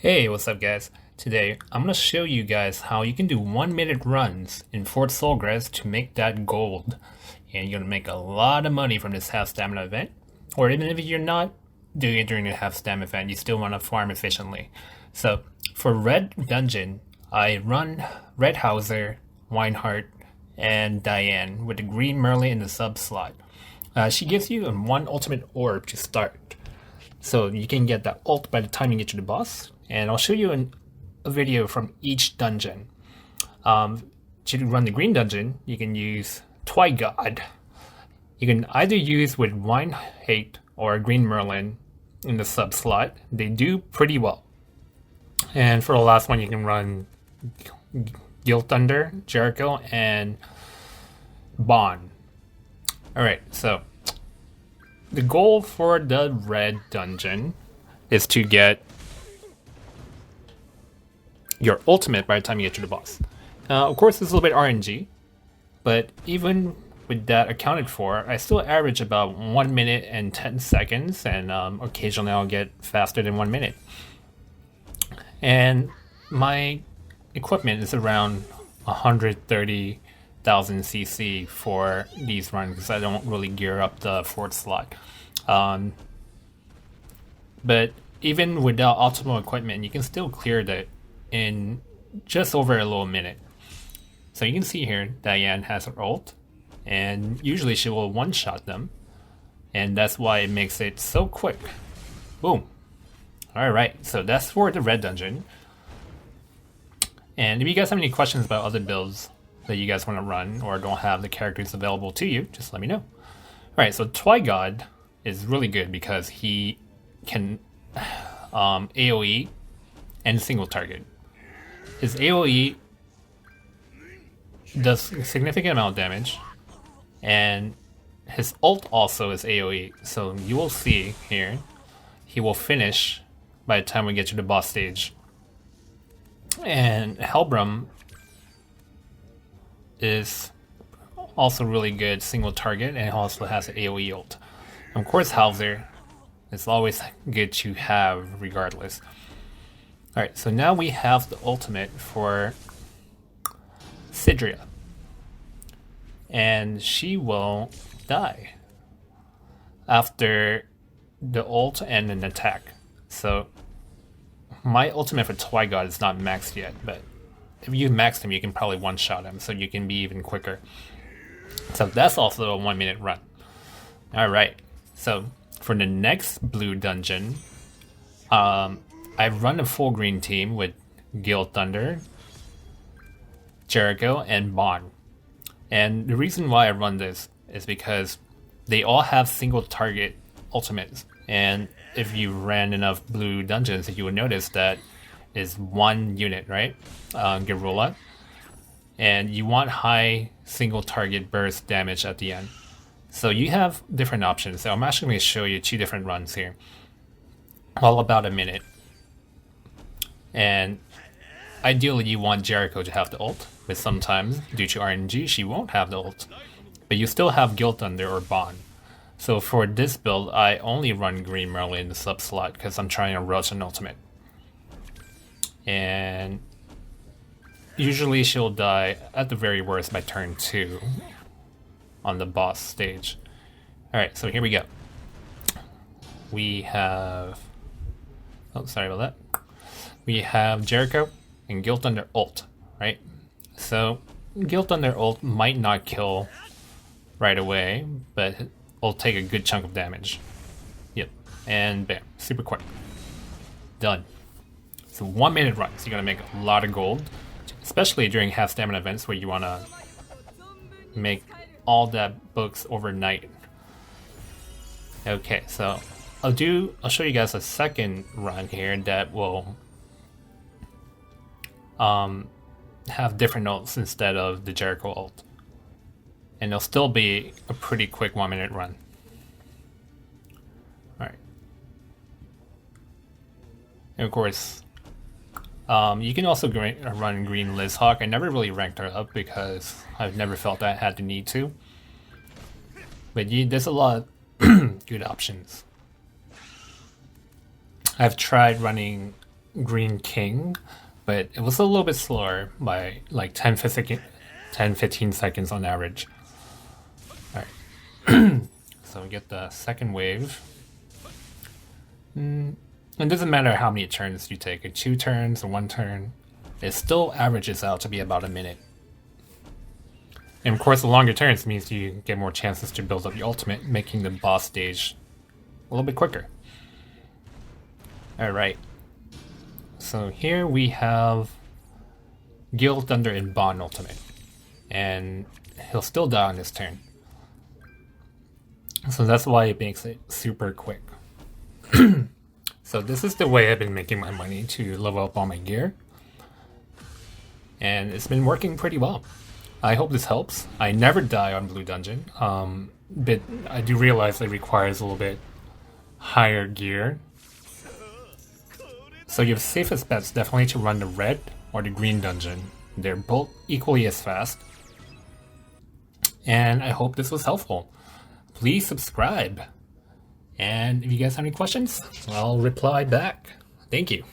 Hey, what's up guys? Today, I'm going to show you guys how you can do 1 minute runs in Fort Solgres to make that gold. And you're going to make a lot of money from this half stamina event. Or even if you're not doing it during the half stamina event, you still want to farm efficiently. So, for Red Dungeon, I run Red Hauser, Weinhardt, and Diane with the green Merlin in the sub slot. She gives you one ultimate orb to start. So you can get that ult by the time you get to the boss. And I'll show you a video from each dungeon. To run the green dungeon, you can use Twigod. You can either use with Wine Hate or Green Merlin in the sub slot. They do pretty well. And for the last one, you can run Guild Thunder, Jericho, and Bond. Alright, so the goal for the red dungeon is to get your ultimate by the time you get to the boss. Of course, it's a little bit RNG, but even with that accounted for, I still average about 1 minute and 10 seconds, and occasionally I'll get faster than 1 minute. And my equipment is around 130,000 CC for these runs because I don't really gear up the fort slot. But even without optimal equipment, you can still clear that in just over a little minute. So you can see here, Diane has her ult, and usually she will one-shot them, and that's why it makes it so quick. Boom. Alright, so that's for the red dungeon. And if you guys have any questions about other builds that you guys want to run or don't have the characters available to you, just let me know. Alright, so Twigod is really good because he can AoE and single target. His AoE does a significant amount of damage, and his ult also is AoE, so you will see here, he will finish by the time we get to the boss stage. And Helbram is also really good single target and also has an AoE ult. Of course, Hauser is always good to have regardless. Alright, so now we have the ultimate for Sidria. And she will die after the ult and an attack. So my ultimate for Twigod is not maxed yet, but if you maxed him, you can probably one-shot him, so you can be even quicker. So that's also a 1 minute run. Alright, so for the next blue dungeon, I run a full green team with Guild Thunder, Jericho, and Bond. And the reason why I run this is because they all have single target ultimates. And if you ran enough blue dungeons, you would notice that is one unit, right? Garula. And you want high single target burst damage at the end. So you have different options. So I'm actually going to show you 2 different runs here. All about a minute. And ideally you want Jericho to have the ult, but sometimes, due to RNG, she won't have the ult. But you still have Guild Thunder or Bond. So for this build, I only run Green Merlin in the sub slot because I'm trying to rush an ultimate. And usually she'll die at the very worst by turn 2 on the boss stage. Alright, so here we go. We have... oh, sorry about that. We have Jericho and Guild Thunder ult, right? So Guild Thunder ult might not kill right away, but it'll take a good chunk of damage. Yep, and bam, super quick. Done. So 1 minute run, so you're gonna make a lot of gold, especially during half stamina events where you wanna make all that books overnight. Okay, so I'll show you guys a second run here that will have different ults instead of the Jericho ult. And it'll still be a pretty quick 1 minute run. Alright. And of course, you can also run Green Lizhawk. I never really ranked her up because I've never felt I had the need to. But there's a lot of good options. I've tried running green king, but it was a little bit slower by like 10-15 seconds on average. Alright, so we get the second wave. It doesn't matter how many turns you take, 2 turns or 1 turn, it still averages out to be about a minute. And of course, the longer turns means you get more chances to build up your ultimate, making the boss stage a little bit quicker. Alright, so here we have Gil Thunder and Bond ultimate, and he'll still die on this turn. So that's why it makes it super quick. So this is the way I've been making my money to level up all my gear. And it's been working pretty well. I hope this helps. I never die on Blue Dungeon, but I do realize it requires a little bit higher gear. So your safest bet's definitely to run the red or the green dungeon. They're both equally as fast. And I hope this was helpful. Please subscribe. And if you guys have any questions, I'll reply back. Thank you.